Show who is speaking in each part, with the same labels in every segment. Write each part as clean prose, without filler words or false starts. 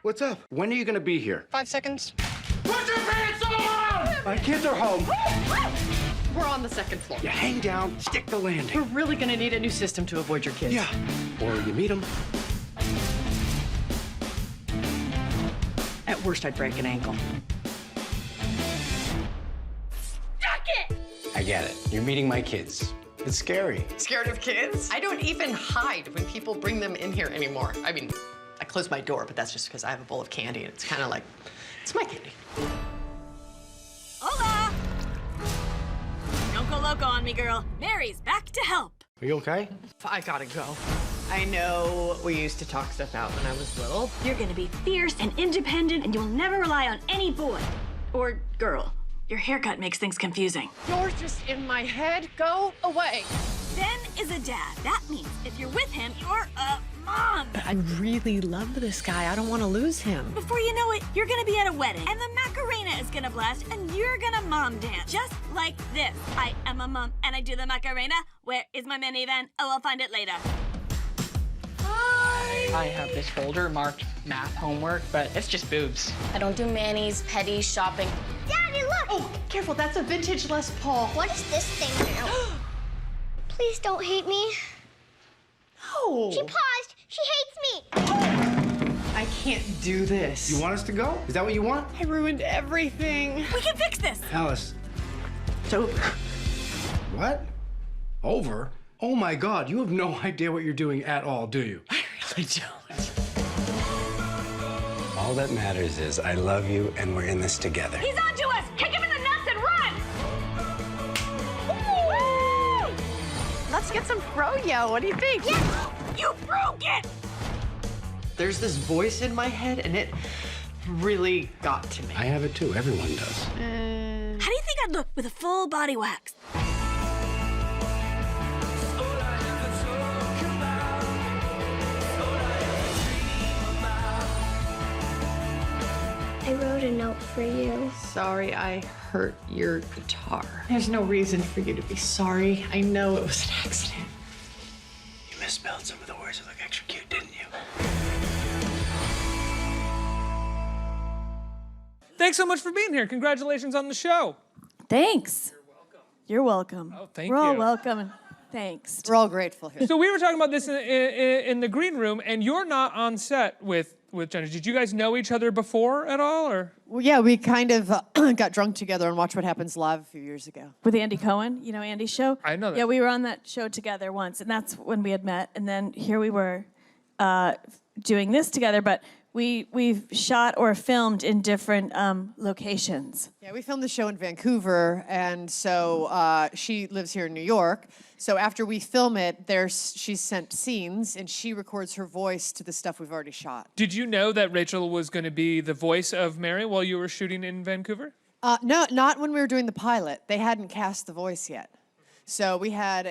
Speaker 1: What's up? When are you gonna be here?
Speaker 2: 5 seconds.
Speaker 1: Put your pants on! My kids are home.
Speaker 2: We're on the second floor.
Speaker 1: You hang down, stick the landing.
Speaker 2: We're really gonna need a new system to avoid your kids.
Speaker 1: Yeah. Or you meet them.
Speaker 2: At worst, I'd break an ankle.
Speaker 3: Stuck it!
Speaker 4: I get it. You're meeting my kids. It's scary.
Speaker 2: Scared of kids? I don't even hide when people bring them in here anymore. I mean, I close my door, but that's just because I have a bowl of candy, and it's kind of like, it's my candy.
Speaker 3: Hola! Don't go loco on me, girl. Mary's back to help.
Speaker 4: Are you okay?
Speaker 2: I gotta go. I know we used to talk stuff out when I was little.
Speaker 3: You're gonna be fierce and independent, and you will never rely on any boy or girl. Your haircut makes things confusing.
Speaker 2: You're just in my head. Go away.
Speaker 3: Ben is a dad. That means if you're with him, you're a mom.
Speaker 2: I really love this guy. I don't want to lose him.
Speaker 3: Before you know it, you're gonna be at a wedding, and the Macarena is gonna blast, and you're gonna mom dance. Just like this. I am a mom, and I do the Macarena. Where is my minivan? Oh, I'll find it later.
Speaker 5: I have this folder marked math homework, but it's just boobs.
Speaker 6: I don't do manis, petty, shopping.
Speaker 7: Daddy, look!
Speaker 2: Oh, careful. That's a vintage Les Paul.
Speaker 7: What is this thing now? Please don't hate me.
Speaker 2: No.
Speaker 7: She paused. She hates me.
Speaker 2: I can't do this.
Speaker 1: You want us to go? Is that what you want?
Speaker 2: I ruined everything.
Speaker 3: We can fix this.
Speaker 1: Alice.
Speaker 2: It's over.
Speaker 1: What? Over? Oh my God, you have no idea what you're doing at all, do you?
Speaker 2: I really don't.
Speaker 4: All that matters is I love you and we're in this together.
Speaker 3: He's onto us. Kick him in the nuts and run. Woo!
Speaker 2: Let's get some froyo. What do you think?
Speaker 3: Yes! You broke it.
Speaker 2: There's this voice in my head, and it really got to me.
Speaker 4: I have it too. Everyone does.
Speaker 3: How do you think I'd look with a full body wax?
Speaker 7: I wrote a note for you.
Speaker 2: Sorry I hurt your guitar. There's no reason for you to be sorry. I know it was an accident.
Speaker 4: You misspelled some of the words that look extra cute, didn't you?
Speaker 8: Thanks so much for being here. Congratulations on the show.
Speaker 9: Thanks. You're welcome.
Speaker 8: Oh, thank
Speaker 9: We're all
Speaker 8: you.
Speaker 9: welcome. Thanks.
Speaker 10: We're all grateful here.
Speaker 8: So we were talking about this in the green room, and you're not on set with Jenna. Did you guys know each other before at all, or?
Speaker 10: Well, yeah, we kind of got drunk together and watched What Happens Live a few years ago.
Speaker 9: With Andy Cohen, you know Andy's show?
Speaker 8: I know that.
Speaker 9: Yeah, we were on that show together once, and that's when we had met. And then here we were doing this together, but we've shot or filmed in different locations.
Speaker 10: Yeah, we filmed the show in Vancouver, and so she lives here in New York. So after we film it, she's sent scenes, and she records her voice to the stuff we've already shot.
Speaker 8: Did you know that Rachel was going to be the voice of Mary while you were shooting in Vancouver?
Speaker 10: No, not when we were doing the pilot. They hadn't cast the voice yet. So we had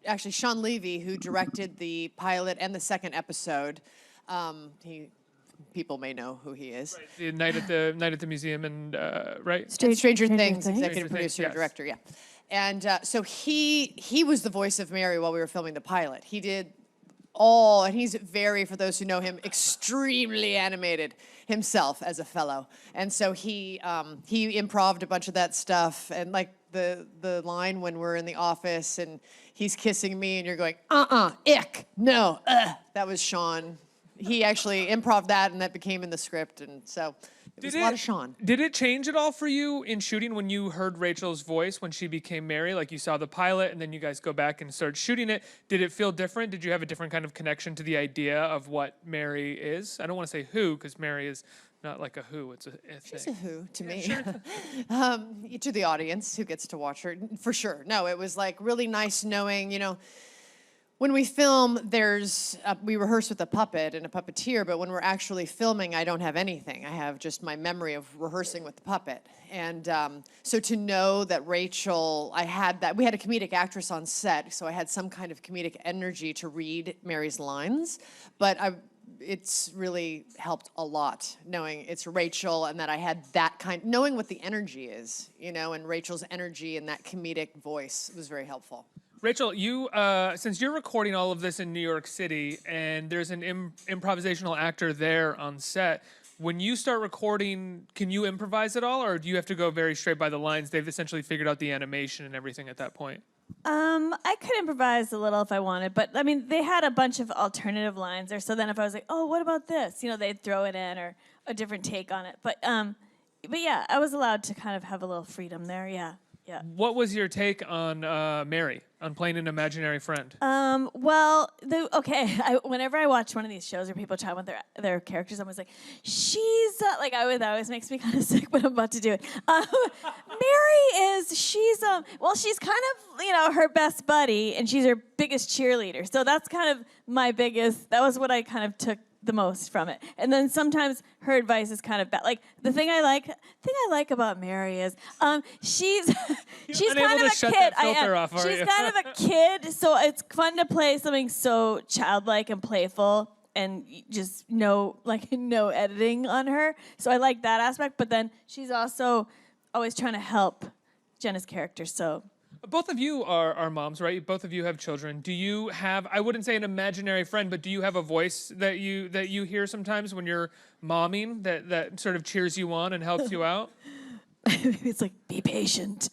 Speaker 10: actually Sean Levy, who directed the pilot and the second episode. People may know who he is.
Speaker 8: Right. The night at the museum, and right?
Speaker 10: Stranger Things,
Speaker 8: Stranger
Speaker 10: executive producer,
Speaker 8: Things, yes.
Speaker 10: director, yeah. And so he was the voice of Mary while we were filming the pilot. He did and he's for those who know him, extremely animated himself as a fellow. And so he improv'd a bunch of that stuff, and like the line when we're in the office and he's kissing me and you're going, ick, no, that was Sean. He actually improv'd that, and that became in the script, and so it was a lot of Sean.
Speaker 8: Did it change at all for you in shooting when you heard Rachel's voice when she became Mary? Like you saw the pilot, and then you guys go back and start shooting it. Did it feel different? Did you have a different kind of connection to the idea of what Mary is? I don't want to say who, because Mary is not like a who, it's a thing.
Speaker 10: She's a who to me.
Speaker 8: Sure.
Speaker 10: To the audience who gets to watch her, for sure. No, it was like really nice knowing, when we film, we rehearse with a puppet and a puppeteer, but when we're actually filming, I don't have anything. I have just my memory of rehearsing with the puppet. And so to know that Rachel, we had a comedic actress on set, so I had some kind of comedic energy to read Mary's lines, but it's really helped a lot knowing it's Rachel and that I had knowing what the energy is, and Rachel's energy and that comedic voice was very helpful.
Speaker 8: Rachel, you since you're recording all of this in New York City, and there's an improvisational actor there on set. When you start recording, can you improvise at all, or do you have to go very straight by the lines? They've essentially figured out the animation and everything at that point.
Speaker 9: I could improvise a little if I wanted, but I mean, they had a bunch of alternative lines there. So then if I was like, oh, what about this? You know, they'd throw it in or a different take on it. But yeah, I was allowed to kind of have a little freedom there. Yeah.
Speaker 8: What was your take on Mary, on playing an imaginary friend?
Speaker 9: Well, whenever I watch one of these shows where people chat with their characters, I'm always like, she's that always makes me kind of sick, but I'm about to do it. Mary she's kind of, her best buddy, and she's her biggest cheerleader. So that's kind of that was what I kind of took the most from it. And then sometimes her advice is kind of bad. Like the thing I like about Mary is she's kind of a kid. She's kind of a kid, so it's fun to play something so childlike and playful and just no editing on her. So I like that aspect, but then she's also always trying to help Jenna's character, so
Speaker 8: both of you are moms, right? Both of you have children. Do you have, I wouldn't say an imaginary friend, but do you have a voice that you hear sometimes when you're momming that sort of cheers you on and helps you out?
Speaker 9: It's like, be patient.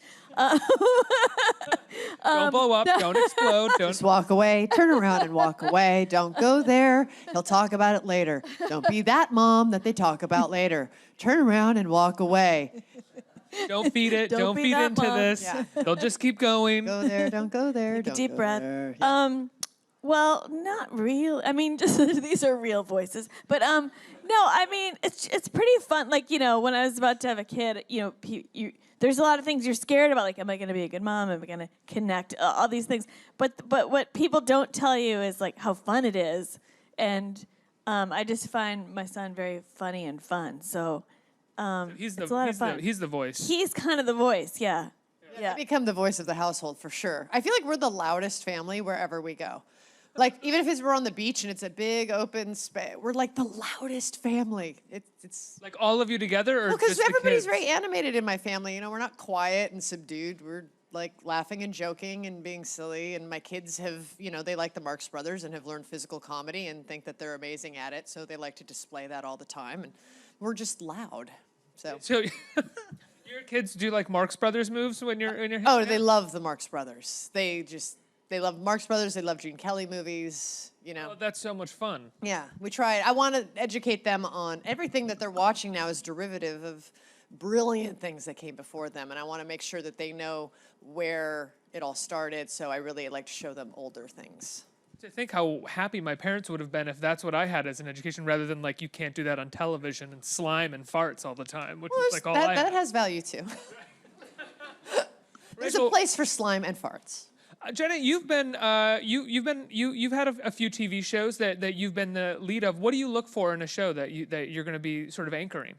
Speaker 8: Don't blow up, don't explode.
Speaker 10: Just walk away, turn around and walk away. Don't go there. He'll talk about it later. Don't be that mom that they talk about later. Turn around and walk away.
Speaker 8: Don't feed it. Don't feed into
Speaker 9: mom.
Speaker 8: this.
Speaker 10: Yeah.
Speaker 8: They'll just keep going.
Speaker 10: Go there. Don't go there.
Speaker 9: Take a
Speaker 10: Don't
Speaker 9: deep
Speaker 10: go
Speaker 9: breath.
Speaker 10: there. Yeah.
Speaker 9: Well, not real. I mean, just these are real voices. But no, I mean, it's pretty fun. Like, when I was about to have a kid, there's a lot of things you're scared about. Like, am I going to be a good mom? Am I going to connect? All these things. But what people don't tell you is like how fun it is. And I just find my son very funny and fun. So.
Speaker 8: He's
Speaker 9: it's a lot of fun.
Speaker 8: He's the voice.
Speaker 9: He's kind of the voice, yeah.
Speaker 10: I become the voice of the household for sure. I feel like we're the loudest family wherever we go. Like, even if we're on the beach and it's a big open space, we're like the loudest family. It's
Speaker 8: like all of you together, or
Speaker 10: because
Speaker 8: just the
Speaker 10: everybody's
Speaker 8: kids?
Speaker 10: very animated in my family. We're not quiet and subdued. We're like laughing and joking and being silly. And my kids have, they like the Marx Brothers and have learned physical comedy and think that they're amazing at it. So they like to display that all the time. And we're just loud. So
Speaker 8: your kids do like Marx Brothers moves when you're in your
Speaker 10: Oh, they love the Marx Brothers. They love Marx Brothers. They love Gene Kelly movies,
Speaker 8: Oh, that's so much fun.
Speaker 10: Yeah, we try. I want to educate them on everything that they're watching now is derivative of brilliant things that came before them, and I want to make sure that they know where it all started, so I really like to show them older things.
Speaker 8: To think how happy my parents would have been if that's what I had as an education, rather than like you can't do that on television and slime and farts all the time, which is like all I
Speaker 10: that
Speaker 8: had.
Speaker 10: has value too. There's
Speaker 8: Rachel,
Speaker 10: a place for slime and farts.
Speaker 8: Jenna, you've had a few TV shows that you've been the lead of. What do you look for in a show that you're going to be sort of anchoring?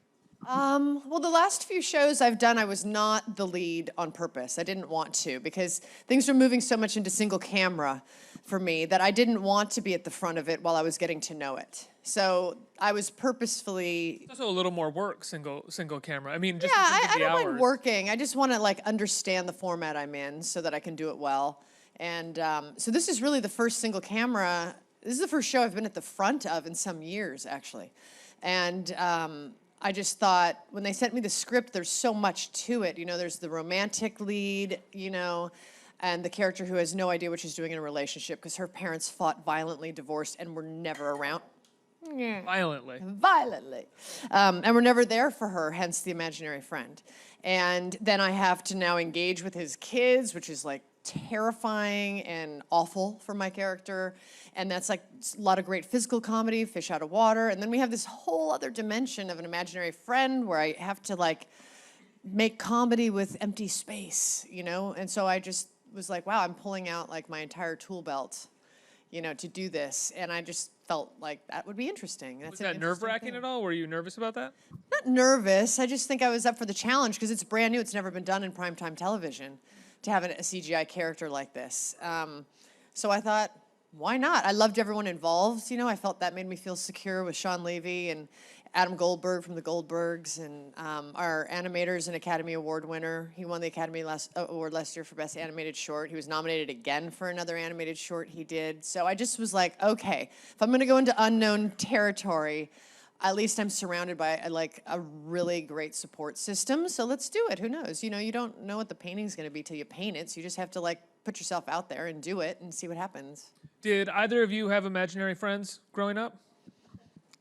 Speaker 10: Well, the last few shows I've done, I was not the lead on purpose. I didn't want to because things were moving so much into single camera for me that I didn't want to be at the front of it while I was getting to know it. So I was purposefully.
Speaker 8: It's also a little more work, single camera. I mean, just
Speaker 10: yeah,
Speaker 8: I
Speaker 10: don't mind working. I just want to understand the format I'm in so that I can do it well. And so this is really the first single camera. This is the first show I've been at the front of in some years, actually. And I just thought, when they sent me the script, there's so much to it. There's the romantic lead, and the character who has no idea what she's doing in a relationship because her parents fought violently, divorced, and were never around.
Speaker 8: Violently.
Speaker 10: And we're never there for her, hence the imaginary friend. And then I have to now engage with his kids, which is terrifying and awful for my character. And that's a lot of great physical comedy, fish out of water. And then we have this whole other dimension of an imaginary friend where I have to make comedy with empty space, And so I just was like, wow, I'm pulling out my entire tool belt, to do this. And I just felt like that would be interesting.
Speaker 8: Was that nerve-wracking at all? Were you nervous about that?
Speaker 10: Not nervous. I just think I was up for the challenge because it's brand new. It's never been done in primetime television to have a CGI character like this. So I thought, why not? I loved everyone involved. I felt that made me feel secure with Sean Levy and Adam Goldberg from the Goldbergs, and our animator is an Academy Award winner. He won the Academy Award last year for Best Animated Short. He was nominated again for another animated short he did. So I just was like, okay, if I'm going to go into unknown territory, at least I'm surrounded by a really great support system. So let's do it. Who knows? You don't know what the painting's going to be till you paint it. So you just have to put yourself out there and do it and see what happens.
Speaker 8: Did either of you have imaginary friends growing up?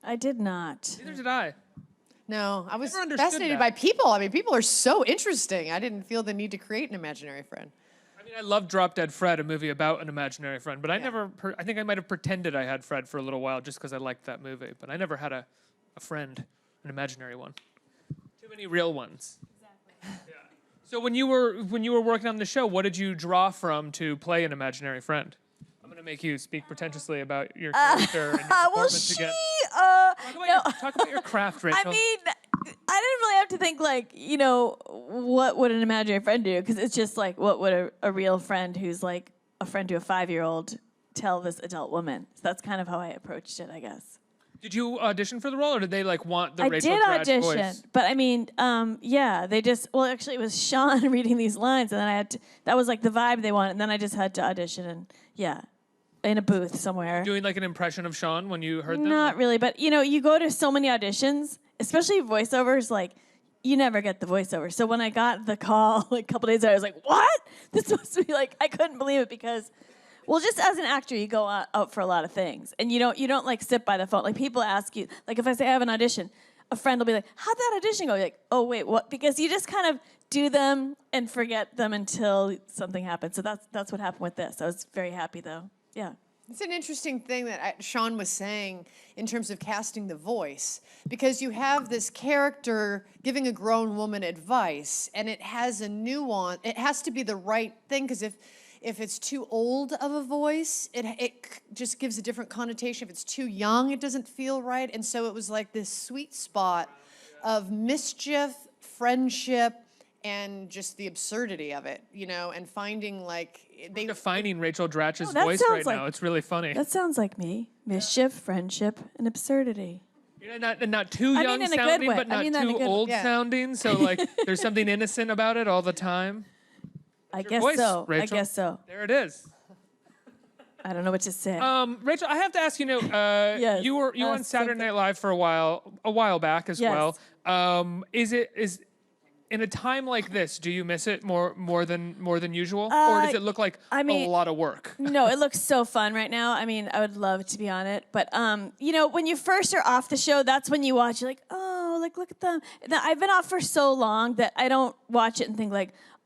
Speaker 9: I did not.
Speaker 8: Neither did I.
Speaker 10: No, I was
Speaker 8: Never understood
Speaker 10: fascinated
Speaker 8: that.
Speaker 10: by people. I mean, people are so interesting. I didn't feel the need to create an imaginary friend.
Speaker 8: I mean, I love Drop Dead Fred, a movie about an imaginary friend, but I never, I think I might have pretended I had Fred for a little while just because I liked that movie, but I never had a friend, an imaginary one. Too many real ones. Exactly. Yeah. So when you were working on the show, what did you draw from to play an imaginary friend? I'm going to make you speak pretentiously about your character and your performance again. Talk about your craft, Rachel.
Speaker 9: I mean, I didn't really have to think what would an imaginary friend do? Because it's just what would a real friend who's a friend to a 5-year-old tell this adult woman? So that's kind of how I approached it, I guess.
Speaker 8: Did you audition for the role, or did they want the Rachel
Speaker 9: Dratch
Speaker 8: Dratch
Speaker 9: audition,
Speaker 8: voice?
Speaker 9: but I mean, they just, actually it was Sean reading these lines, and then I had to, that was the vibe they wanted, and then I just had to audition, and in a booth somewhere.
Speaker 8: Doing an impression of Sean when you heard them?
Speaker 9: Not really, but you go to so many auditions, especially voiceovers, you never get the voiceover. So when I got the call a couple days later, I was like, what? This supposed to be I couldn't believe it because, just as an actor, you go out for a lot of things, and you don't sit by the phone. People ask you, if I say I have an audition, a friend will be like, how'd that audition go? You're like, oh wait, what? Because you just kind of do them and forget them until something happens. So that's what happened with this. I was very happy though. Yeah.
Speaker 10: It's an interesting thing that Sean was saying in terms of casting the voice, because you have this character giving a grown woman advice, and it has a nuance. It has to be the right thing, because if it's too old of a voice, it just gives a different connotation. If it's too young, it doesn't feel right. And so it was this sweet spot of mischief, friendship, and just the absurdity of it, and finding
Speaker 8: defining Rachel Dratch's
Speaker 9: that
Speaker 8: voice
Speaker 9: sounds
Speaker 8: right now. It's really funny.
Speaker 9: That sounds like me. Mischief, friendship, and absurdity.
Speaker 8: Not too young
Speaker 9: in a good
Speaker 8: sounding,
Speaker 9: way.
Speaker 8: but
Speaker 9: I
Speaker 8: not
Speaker 9: mean that in a
Speaker 8: too
Speaker 9: good way.
Speaker 8: old
Speaker 10: Yeah.
Speaker 8: sounding. So there's something innocent about it all the time.
Speaker 9: I
Speaker 8: Your
Speaker 9: guess
Speaker 8: voice,
Speaker 9: so.
Speaker 8: Rachel.
Speaker 9: I guess so.
Speaker 8: There it is.
Speaker 9: I don't know what to say.
Speaker 8: Rachel, I have to ask you.
Speaker 9: Yes,
Speaker 8: You were on Saturday Night Live for a while back as
Speaker 9: Yes.
Speaker 8: well. Is in a time like this, do you miss it more than usual, or does it look like a lot of work?
Speaker 9: No, it looks so fun right now. I mean, I would love to be on it, but when you first are off the show, that's when you watch. You're like, oh, look at them. Now, I've been off for so long that I don't watch it and think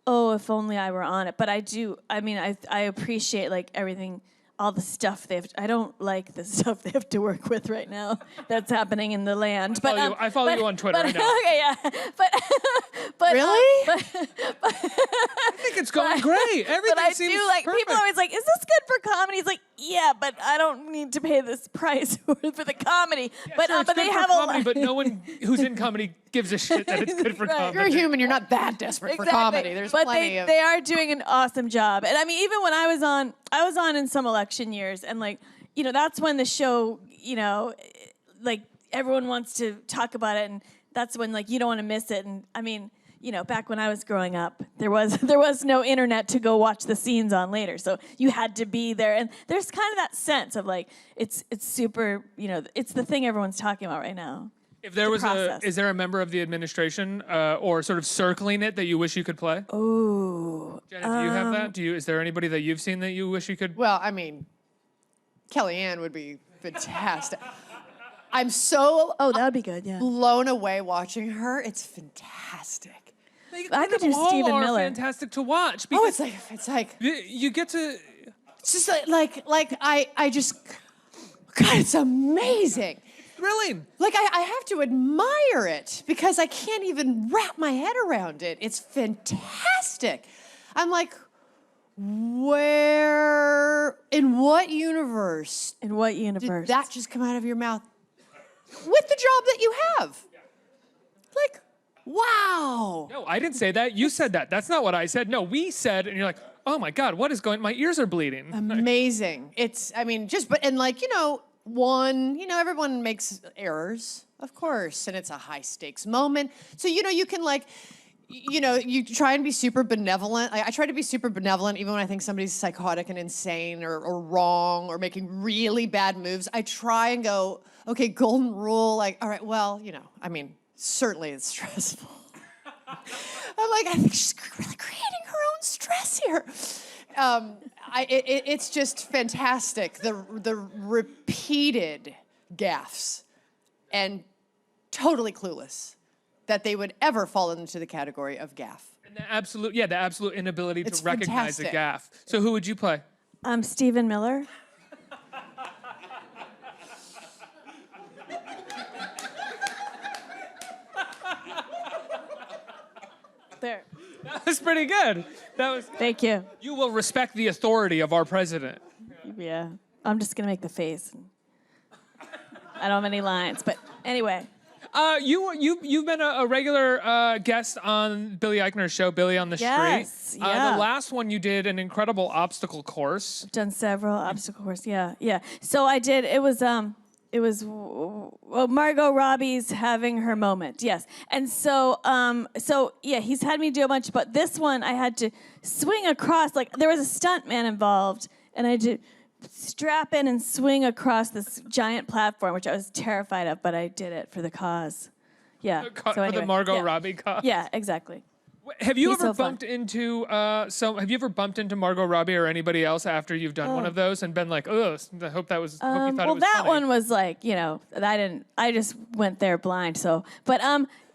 Speaker 9: oh, if only I were on it. But I do. I mean, I appreciate everything. All the stuff I don't like the stuff they have to work with right now that's happening in the land.
Speaker 8: I follow you on Twitter. I know.
Speaker 9: Okay, yeah. But
Speaker 10: Really?
Speaker 8: I think it's going great. Everything
Speaker 9: but I
Speaker 8: seems
Speaker 9: do
Speaker 8: perfect.
Speaker 9: people are always like, is this good for comedy? It's yeah, but I don't need to pay this price for the comedy.
Speaker 8: Yeah,
Speaker 9: but
Speaker 8: sure, it's
Speaker 9: but
Speaker 8: good
Speaker 9: they
Speaker 8: for
Speaker 9: have
Speaker 8: comedy,
Speaker 9: a
Speaker 8: but no one who's in comedy gives a shit that it's good for
Speaker 9: Right.
Speaker 8: comedy.
Speaker 10: You're a human. You're not that desperate for comedy. There's
Speaker 9: but
Speaker 10: plenty of.
Speaker 9: they are doing an awesome job. And I mean, even when I was on in some election years, and that's when the show, everyone wants to talk about it, and that's when you don't want to miss it. And I mean, back when I was growing up, there was no internet to go watch the scenes on later, so you had to be there. And there's kind of that sense of it's super, it's the thing everyone's talking about right now.
Speaker 8: If there was
Speaker 9: process.
Speaker 8: is there a member of the administration or sort of circling it that you wish you could play?
Speaker 9: Oh,
Speaker 8: Jenna, do you have that? Is there anybody that you've seen that you wish you could?
Speaker 10: Well, I mean, Kellyanne would be fantastic. I'm so
Speaker 9: that would be good. Yeah,
Speaker 10: blown away watching her. It's fantastic.
Speaker 9: I could do
Speaker 8: all
Speaker 9: Stephen
Speaker 8: are
Speaker 9: Miller.
Speaker 8: Fantastic to watch.
Speaker 10: Oh,
Speaker 8: Because
Speaker 10: it's like
Speaker 8: you get to.
Speaker 10: it's just I just God, it's amazing.
Speaker 8: Thrilling.
Speaker 10: I have to admire it because I can't even wrap my head around it. It's fantastic. I'm like, in what universe
Speaker 9: In what
Speaker 10: did
Speaker 9: universe?
Speaker 10: that just come out of your mouth with the job that you have? Wow.
Speaker 8: No, I didn't say that. You said that. That's not what I said. No, we said, and you're like, oh my God, what is going? My ears are bleeding.
Speaker 10: Amazing. It's, I mean, and like, everyone makes errors, of course, and it's a high stakes moment. So, you can like, you try and be super benevolent. I try to be super benevolent even when I think somebody's psychotic and insane or wrong or making really bad moves. I try and go, okay, golden rule, like, all right, well, certainly it's stressful. I'm like, I think she's really creating her own stress here. It's just fantastic, the repeated gaffes and totally clueless that they would ever fall into the category of gaffe.
Speaker 8: And the absolute inability
Speaker 10: It's
Speaker 8: to recognize
Speaker 10: fantastic.
Speaker 8: a gaffe. So who would you play?
Speaker 9: Stephen Miller. There.
Speaker 8: That was pretty good.
Speaker 9: Thank you.
Speaker 8: You will respect the authority of our president.
Speaker 9: Yeah. I'm just going to make the face. I don't have any lines, but anyway.
Speaker 8: You've been a regular guest on Billy Eichner's show, Billy on the
Speaker 9: Yes,
Speaker 8: Street.
Speaker 9: yeah.
Speaker 8: The last one you did an incredible obstacle course.
Speaker 9: I've done several obstacle courses. Yeah. So I did. It was Margot Robbie's having her moment. Yes. And so he's had me do a bunch, but this one I had to swing across. Like there was a stunt man involved, and I had to strap in and swing across this giant platform, which I was terrified of, but I did it for the cause. Yeah.
Speaker 8: For the Margot Robbie cause.
Speaker 9: Yeah, exactly.
Speaker 8: Have you
Speaker 9: He's
Speaker 8: ever
Speaker 9: so fun.
Speaker 8: bumped into Margot Robbie or anybody else after you've done one of those and been like, oh, I hope that was. Hope you thought it was
Speaker 9: that
Speaker 8: funny.
Speaker 9: one was like, I just went there blind. So, but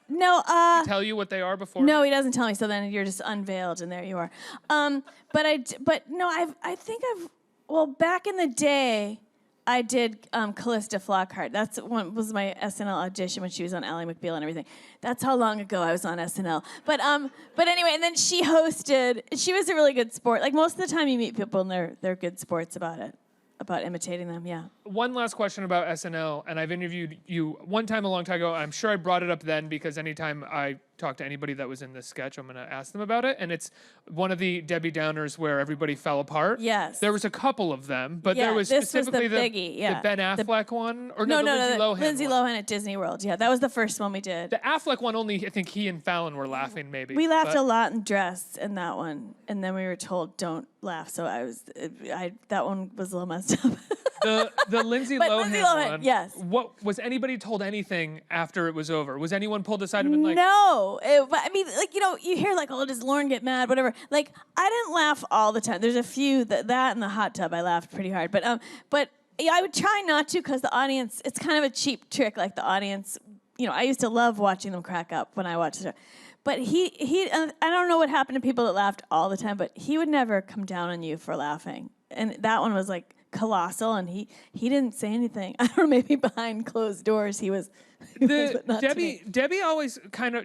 Speaker 9: no.
Speaker 8: Did he tell you what they are before?
Speaker 9: No, he doesn't tell me. So then you're just unveiled, and there you are. Well, back in the day, I did Callista Flockhart. That's one was my SNL audition when she was on Ally McBeal and everything. That's how long ago I was on SNL. But anyway, and then she hosted. She was a really good sport. Like most of the time, you meet people and they're good sports about it, about imitating them. Yeah.
Speaker 8: One last question about SNL, and I've interviewed you one time a long time ago. I'm sure I brought it up then because anytime I talk to anybody that was in this sketch, I'm going to ask them about it. And it's one of the Debbie Downers where everybody fell apart.
Speaker 9: Yes.
Speaker 8: There was a couple of them, but
Speaker 9: Yeah,
Speaker 8: there was
Speaker 9: this was the
Speaker 8: specifically
Speaker 9: biggie, yeah.
Speaker 8: the Ben Affleck one, or
Speaker 9: No,
Speaker 8: the Lindsay Lohan
Speaker 9: Lindsay
Speaker 8: one.
Speaker 9: Lohan at Disney World. Yeah, that was the first one we did.
Speaker 8: The Affleck one only, I think he and Fallon were laughing maybe.
Speaker 9: We laughed
Speaker 8: but
Speaker 9: a lot in Dress in that one, and then we were told don't laugh. So that one was a little messed up.
Speaker 8: The Lindsay
Speaker 9: But
Speaker 8: Lohan
Speaker 9: Lindsay Lohan,
Speaker 8: one.
Speaker 9: yes.
Speaker 8: What was anybody told anything after it was over? Was anyone pulled aside and been like,
Speaker 9: No, but I mean, you hear oh, does Lauren get mad? Whatever. Like, I didn't laugh all the time. There's a few that and the hot tub I laughed pretty hard, but yeah, I would try not to because the audience. It's kind of a cheap trick. Like the audience, I used to love watching them crack up when I watched it. But he I don't know what happened to people that laughed all the time, but he would never come down on you for laughing. And that one was like colossal, and he didn't say anything. I don't know, maybe behind closed doors he was.
Speaker 8: Debbie always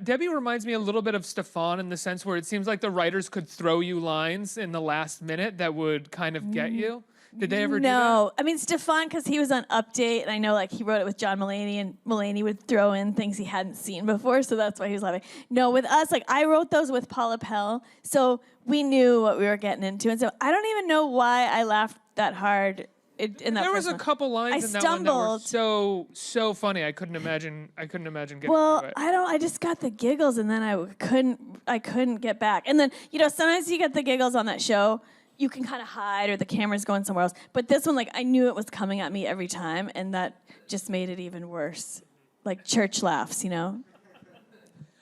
Speaker 8: Debbie reminds me a little bit of Stefan in the sense where it seems like the writers could throw you lines in the last minute that would kind of get you. Did they ever do that?
Speaker 9: No. I mean, Stefan, because he was on Update, and I know he wrote it with John Mulaney, and Mulaney would throw in things he hadn't seen before, so that's why he was laughing. No, with us, I wrote those with Paula Pell, so we knew what we were getting into, and so I don't even know why I laughed that hard.
Speaker 8: There was a couple lines in that one that were so funny. I couldn't imagine getting through it.
Speaker 9: I just got the giggles, and then I couldn't get back. And then sometimes you get the giggles on that show, you can kind of hide, or the camera's going somewhere else. But this one, I knew it was coming at me every time, and that just made it even worse. Like church laughs,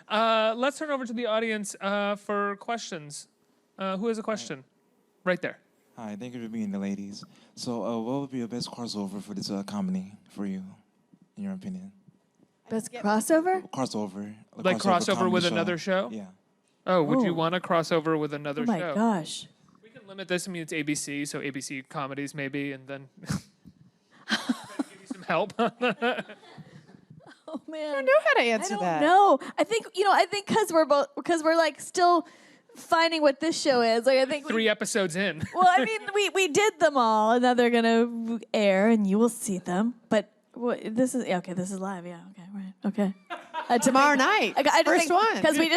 Speaker 8: Let's turn over to the audience for questions. Who has a question? Right there.
Speaker 11: Hi, thank you for being the ladies. So, what would be the best crossover for this comedy for you, in your opinion?
Speaker 9: Best crossover?
Speaker 11: Crossover.
Speaker 8: Like crossover
Speaker 11: comedy
Speaker 8: with another show?
Speaker 11: Yeah.
Speaker 8: Oh, would you want to cross over with another show?
Speaker 9: Oh my gosh.
Speaker 8: We can limit this. I mean, it's ABC, so ABC comedies maybe, and then give you some help.
Speaker 9: Oh man.
Speaker 10: I don't know how to answer that.
Speaker 9: No, I think because we're still finding what this show is. I think
Speaker 8: 3 episodes in.
Speaker 9: Well, I mean, we did them all, and now they're gonna air, and you will see them. But this is live. Yeah. Okay. Right. Okay.
Speaker 10: Tomorrow night, first one.
Speaker 9: Because we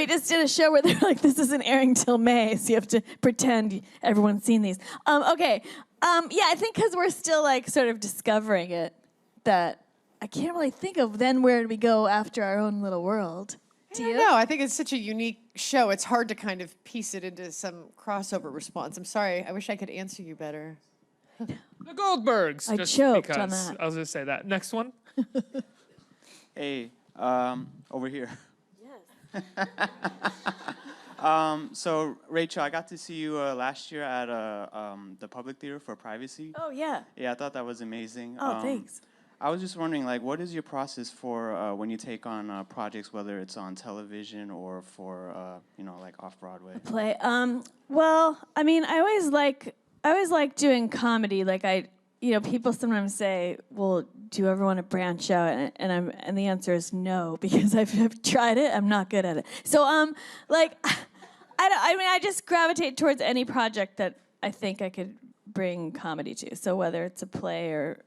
Speaker 9: just did a show where they're like, this isn't airing till May, so you have to pretend everyone's seen these. Okay. Yeah, I think because we're still like sort of discovering it, that I can't really think of then where do we go after our own little world. Do you?
Speaker 10: No, I think it's such a unique show. It's hard to kind of piece it into some crossover response. I'm sorry. I wish I could answer you better.
Speaker 8: The Goldbergs.
Speaker 9: I
Speaker 8: just
Speaker 9: choked
Speaker 8: because
Speaker 9: on that.
Speaker 8: I was going to say that. Next one.
Speaker 12: Hey, over here.
Speaker 9: Yes.
Speaker 12: So Rachel, I got to see you last year at the Public Theater for Privacy.
Speaker 9: Oh, yeah.
Speaker 12: Yeah, I thought that was amazing.
Speaker 9: Oh, thanks.
Speaker 12: I was just wondering, like, what is your process for when you take on projects, whether it's on television or for, like off Broadway?
Speaker 9: Play. Well, I mean, I always like doing comedy. Like people sometimes say, "Well, do you ever want to branch out?" And the answer is no, because I've tried it. I'm not good at it. So I just gravitate towards any project that I think I could bring comedy to. So whether it's a play or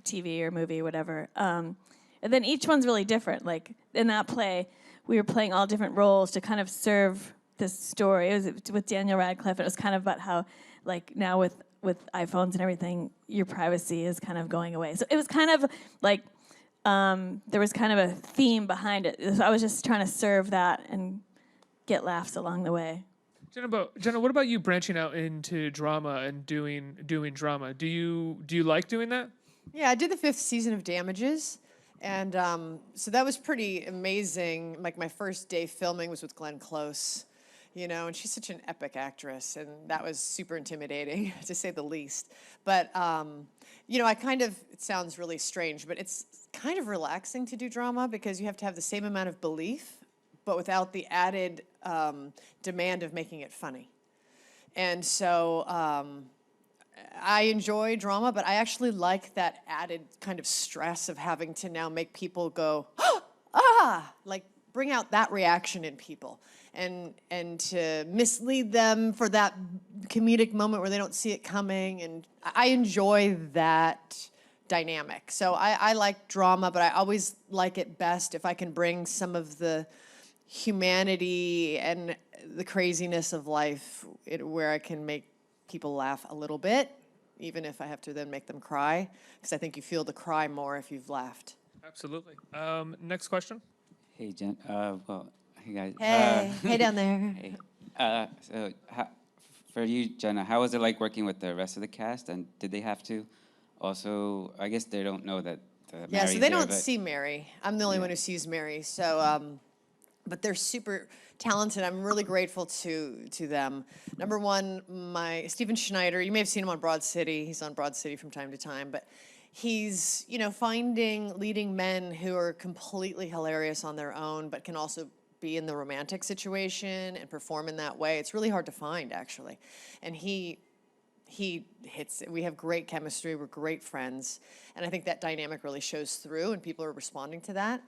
Speaker 9: TV or movie, whatever. And then each one's really different. Like in that play, we were playing all different roles to kind of serve this story. It was with Daniel Radcliffe. It was kind of about how, like now with iPhones and everything, your privacy is kind of going away. So it was kind of like there was kind of a theme behind it. So I was just trying to serve that and get laughs along the way.
Speaker 8: Jenna, what about you branching out into drama and doing drama? Do you like doing that?
Speaker 10: Yeah, I did the 5th season of Damages, and so that was pretty amazing. Like my first day filming was with Glenn Close, and she's such an epic actress, and that was super intimidating, to say the least. But it sounds really strange, but it's kind of relaxing to do drama because you have to have the same amount of belief, but without the added demand of making it funny. And so I enjoy drama, but I actually like that added kind of stress of having to now make people go, like bring out that reaction in people and to mislead them for that comedic moment where they don't see it coming. And I enjoy that dynamic. So I like drama, but I always like it best if I can bring some of the humanity and the craziness of life where I can make people laugh a little bit, even if I have to then make them cry, because I think you feel the cry more if you've laughed.
Speaker 8: Absolutely. Next question.
Speaker 13: Hey, Jen. Hey, guys.
Speaker 10: Hey down there.
Speaker 13: Hey. For you, Jenna, how was it like working with the rest of the cast? And did they have to also, I guess they don't know that
Speaker 10: Yeah, so they don't see Mary. I'm the only one who sees Mary. So, but they're super talented. I'm really grateful to them. Number one, Stephen Schneider, you may have seen him on Broad City. He's on Broad City from time to time, but he's, finding leading men who are completely hilarious on their own, but can also be in the romantic situation and perform in that way. It's really hard to find, actually. And he hits it. We have great chemistry. We're great friends. And I think that dynamic really shows through, and people are responding to that.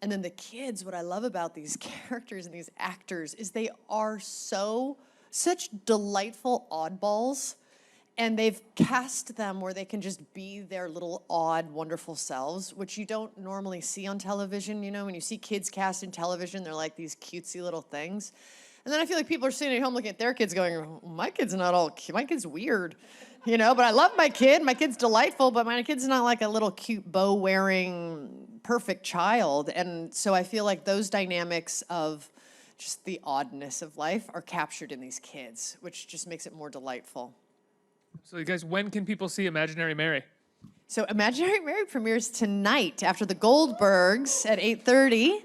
Speaker 10: And then the kids, what I love about these characters and these actors is they are such delightful oddballs, and they've cast them where they can just be their little odd, wonderful selves, which you don't normally see on television. When you see kids cast in television, they're like these cutesy little things. And then I feel like people are sitting at home looking at their kids going, my kid's not all cute. My kid's weird, but I love my kid. My kid's delightful, but my kid's not like a little cute bow-wearing perfect child. And so I feel like those dynamics of just the oddness of life are captured in these kids, which just makes it more delightful.
Speaker 8: So you guys, when can people see Imaginary Mary?
Speaker 10: So Imaginary Mary premieres tonight after the Goldbergs at 8:30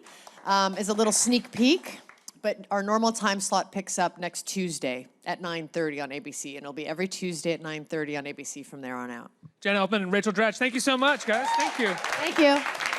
Speaker 10: is a little sneak peek. But our normal time slot picks up next Tuesday at 9:30 on ABC, and it'll be every Tuesday at 9:30 on ABC from there on out.
Speaker 8: Jenna Elfman and Rachel Dratch, thank you so much, guys. Thank you.
Speaker 10: Thank you.